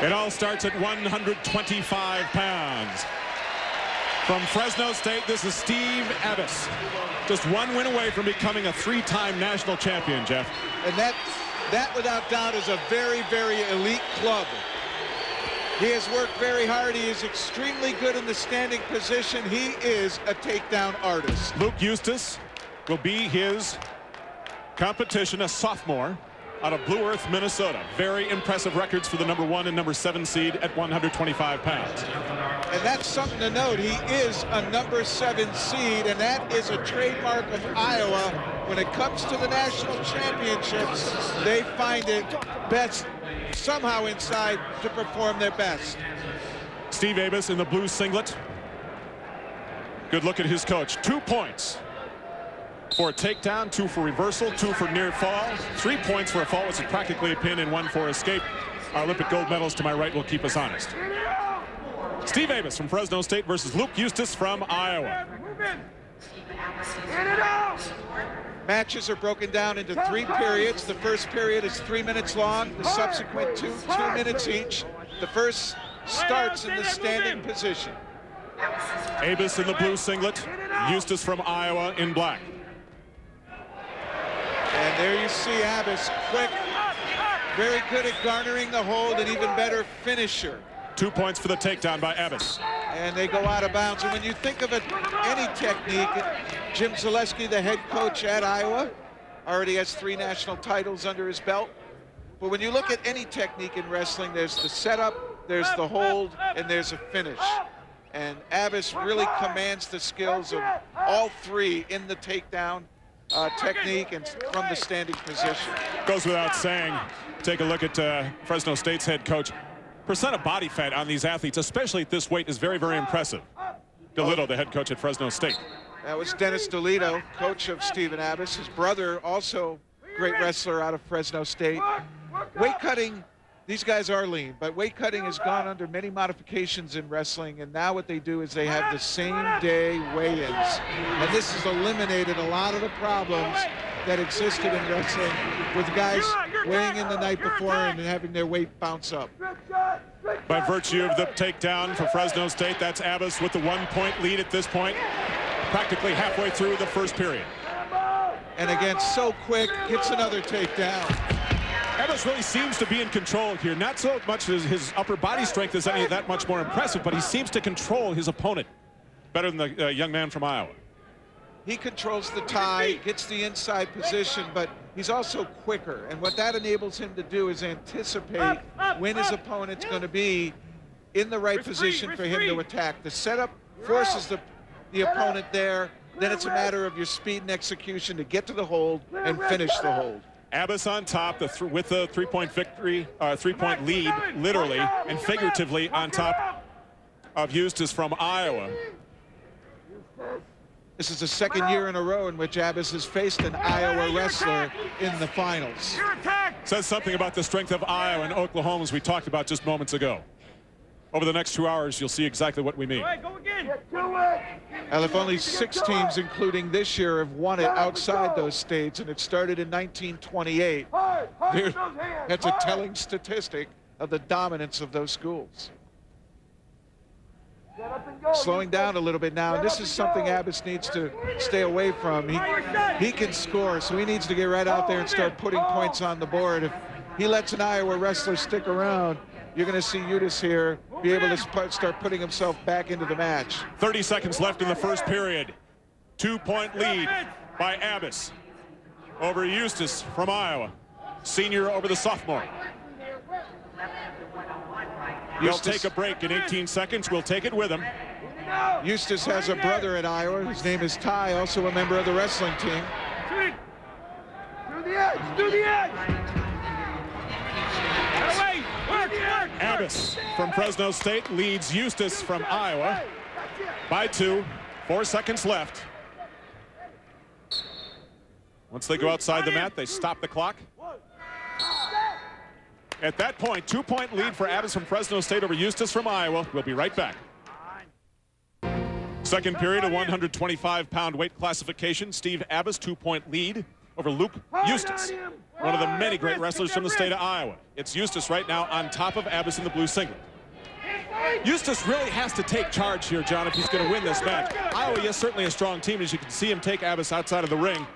It all starts at 125 pounds. From Fresno State, this is Steve Abbas. Just one win away from becoming a three-time national champion, Jeff. And that without doubt is a very, very elite club. He has worked very hard. He is extremely good in the standing position. He is a takedown artist. Luke Eustice will be his competition, a sophomore out of Blue Earth, Minnesota. Very impressive records for the #1 and #7 seed at 125 pounds. And that's something to note. He is a #7 seed, and that is a trademark of Iowa. When it comes to the national championships, they find it best somehow inside to perform their best. Steve Abbas in the blue singlet. Good look at his coach. 2 points for a takedown, 2 for reversal, 2 for near fall, 3 points for a fall, which is practically a pin, and 1 for escape. Our Olympic gold medals to my right will keep us honest. Steve Abbas from Fresno State versus Luke Eustice from Iowa. Matches are broken down into 3 periods. The first period is 3 minutes long. The subsequent 2 minutes each. The first starts in the standing position. Abbas in the blue singlet, Eustice from Iowa in black. And there you see Abbas, quick, very good at garnering the hold, and even better finisher. 2 points for the takedown by Abbas. And they go out of bounds. And when you think of any technique, Jim Zaleski, the head coach at Iowa, already has 3 national titles under his belt. But when you look at any technique in wrestling, there's the setup, there's the hold, and there's a finish. And Abbas really commands the skills of all 3 in the takedown technique and from the standing position. Goes without saying, take a look at Fresno State's head coach. Percent of body fat on these athletes, especially at this weight, is very, very impressive. DeLitto, the head coach at Fresno State. That was Dennis DeLitto, coach of Stephen Abbas. His brother, also great wrestler out of Fresno State. Weight cutting, these guys are lean, but weight cutting has gone under many modifications in wrestling, and now what they do is they have the same day weigh-ins. And this has eliminated a lot of the problems that existed in wrestling with guys weighing in the night before and having their weight bounce up. By virtue of the takedown for Fresno State, that's Abbas with the 1-point lead at this point, practically halfway through the first period. And again, so quick, gets another takedown. Abbas really seems to be in control here. Not so much as his upper body strength is any that much more impressive, but he seems to control his opponent better than the young man from Iowa. He controls the tie, gets the inside position, but he's also quicker. And what that enables him to do is anticipate when his opponent's going to be in the right position for him to attack. The setup forces the opponent there. Then it's a matter of your speed and execution to get to the hold and finish the hold. Abbas on top with the 3-point victory, 3-point lead, literally and figuratively on top of Eustice from Iowa. This is the 2nd year in a row in which Abbas has faced an Iowa wrestler in the finals. Says something about the strength of Iowa and Oklahoma, as we talked about just moments ago. Over the next 2 hours, you'll see exactly what we mean. Well, if only 6 teams, including this year, have won it outside those states, and it started in 1928, that's a telling statistic of the dominance of those schools. Slowing down a little bit now, and this is something Abbas needs to stay away from. He can score, so he needs to get right out there and start putting points on the board. If he lets an Iowa wrestler stick around, you're going to see Eustice here be able to start putting himself back into the match. 30 seconds left in the first period. 2-point lead by Abbas over Eustice from Iowa. Senior over the sophomore. He'll take a break in 18 seconds. We'll take it with him. Eustice has a brother at Iowa. His name is Ty, also a member of the wrestling team. To the edge, to the edge. Work. Abbas from Fresno State leads Eustice from Iowa by 2. 4 seconds left. Once they go outside the mat, they stop the clock. At that point, 2-point lead for Athens from Fresno State over Eustice from Iowa. We'll be right back. Second period, a 125-pound weight classification. Steve Abbas, 2-point lead over Luke Eustice. one of the many great wrestlers from the state of Iowa. It's Eustice right now on top of Abbas in the blue singlet. Eustice really has to take charge here, John, if he's going to win this match. Iowa is certainly a strong team, as you can see him take Abbas outside of the ring.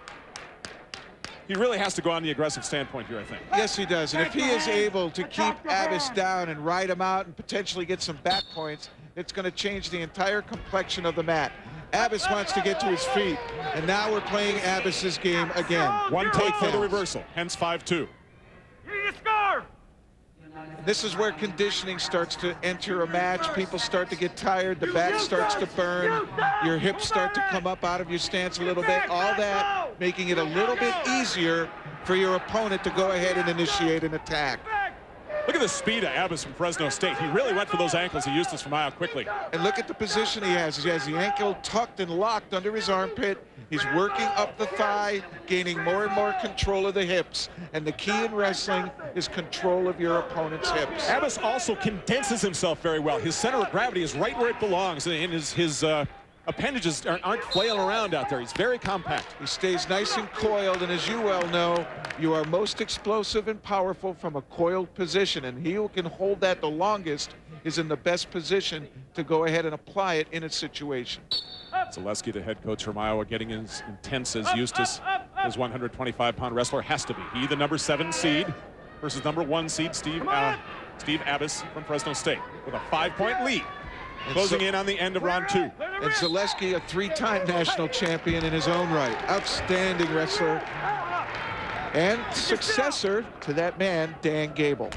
He really has to go on the aggressive standpoint here, I think. Yes, he does. And if he is able to keep Abbas down and ride him out and potentially get some back points, it's going to change the entire complexion of the mat. Abbas wants to get to his feet, and now we're playing Abbas's game again. One take for the reversal, hence 5-2. This is where conditioning starts to enter a match. People start to get tired. The back starts to burn. Your hips start to come up out of your stance a little bit. All that making it a little bit easier for your opponent to go ahead and initiate an attack. Look at the speed of Abbas from Fresno State. He really went for those ankles of Eustice from Iowa quickly. And look at the position he has. He has the ankle tucked and locked under his armpit. He's working up the thigh, gaining more and more control of the hips. And the key in wrestling is control of your opponent's hips. Abbas also condenses himself very well. His center of gravity is right where it belongs, and his appendages aren't flailing around out there. He's very compact. He stays nice and coiled, and as you well know, you are most explosive and powerful from a coiled position, and he who can hold that the longest is in the best position to go ahead and apply it in a situation. Zaleski, the head coach from Iowa, getting as intense as Eustice, his 125-pound wrestler, has to be. He, the number 7 seed, versus number 1 seed, Steve Abbas from Fresno State, with a 5-point lead. Closing in on the end of round 2. And Zaleski, a 3-time national champion in his own right. Outstanding wrestler. And successor to that man, Dan Gable.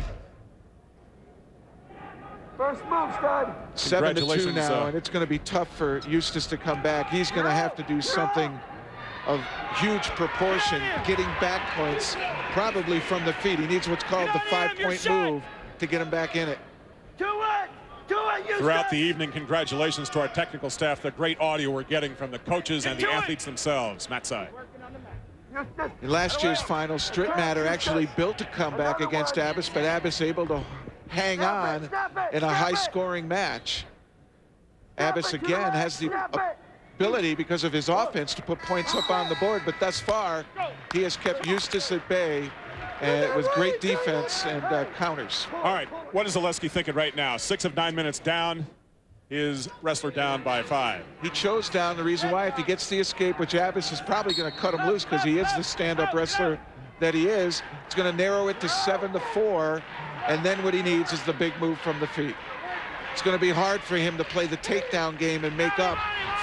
First move, stud. 7-2 now, and it's going to be tough for Eustice to come back. He's going to have to do something of huge proportion, getting back points, probably from the feet. He needs what's called the 5-point move to get him back in it. Throughout the evening, congratulations to our technical staff, the great audio we're getting from the coaches and the athletes themselves. Matt Sy. In last year's final, Strittmatter actually built a comeback against Abbas, but Abbas able to hang on in a high-scoring match. Abbas, again, has the ability, because of his offense, to put points up on the board, but thus far, he has kept Eustice at bay with great defense and counters. All right, what is Zaleski thinking right now? 6 of 9 minutes down. His wrestler down by 5. He chose down. The reason why, if he gets the escape, which Abbas is probably going to cut him loose because he is the stand-up wrestler that he is, it's going to narrow it to 7-4, and then what he needs is the big move from the feet. It's going to be hard for him to play the takedown game and make up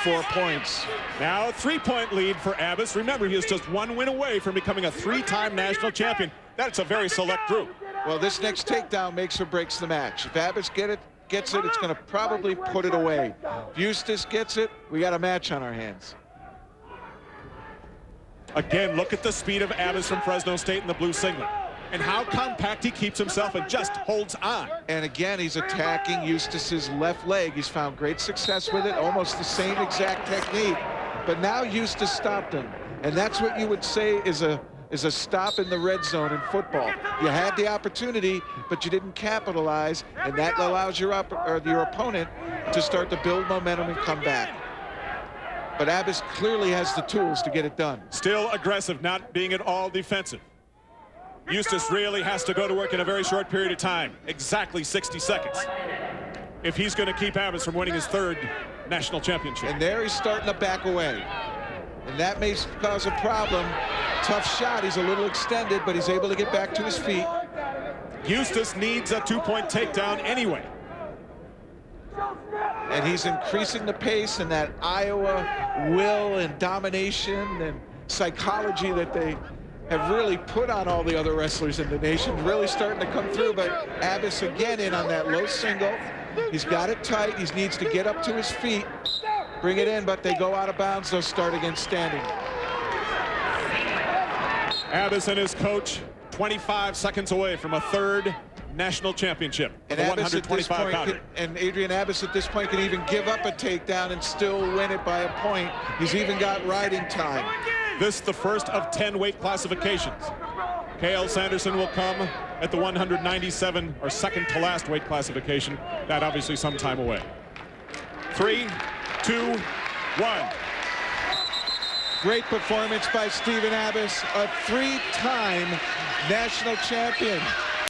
4 points. Now a 3-point lead for Abbas. Remember, he is just 1 win away from becoming a 3-time national champion. That's a very select group. Well, this next takedown makes or breaks the match. If Abbas gets it, it's going to probably put it away. If Eustice gets it, we got a match on our hands. Again, look at the speed of Abbas from Fresno State in the blue singlet, and how compact he keeps himself and just holds on. And again, he's attacking Eustice's left leg. He's found great success with it, almost the same exact technique. But now Eustice stopped him, and that's what you would say is a stop in the red zone in football. You had the opportunity, but you didn't capitalize, and that allows your opponent to start to build momentum and come back. But Abbas clearly has the tools to get it done. Still aggressive, not being at all defensive. Eustice really has to go to work in a very short period of time, exactly 60 seconds, if he's going to keep Abbas from winning his 3rd national championship. And there he's starting to back away. And that may cause a problem. Tough shot. He's a little extended, but he's able to get back to his feet. Eustice needs a 2-point takedown anyway. And he's increasing the pace, and that Iowa will and domination and psychology that they have really put on all the other wrestlers in the nation really starting to come through. But Abbas again in on that low single. He's got it tight. He needs to get up to his feet, bring it in, but they go out of bounds. They'll start again standing. Abbas and his coach 25 seconds away from a 3rd national championship. And Abbas at this point and Adrian Abbas at this point can even give up a takedown and still win it by a point. He's even got riding time. This the first of 10 weight classifications. Cale Sanderson will come at the 197, or second to last weight classification. That obviously some time away. 3, 2, 1. Great performance by Stephen Abbas, a 3-time national champion.